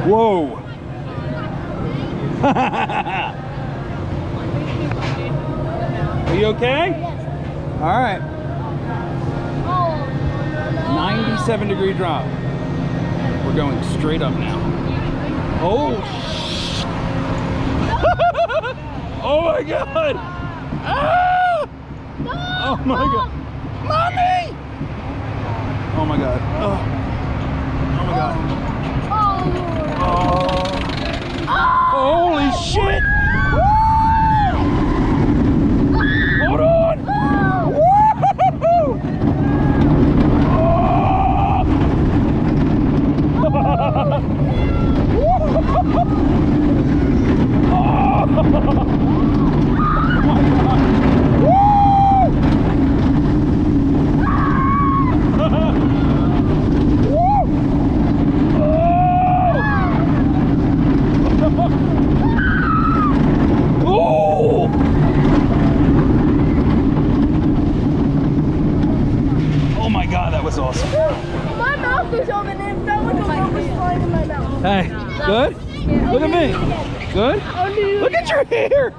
Whoa. Are you okay? Yes. All right. Oh. 97-degree drop. We're going straight up now. Oh. Oh my God. Ah! No. Oh my God. Mommy! Oh my God. Oh. Oh my God. Oh. Oh. Holy shit! Hold on! Woo! Oh my God, that was awesome. My mouth was open and it felt like a rope was flying in my mouth. Hey, good? Look at me. Good? Look at your hair.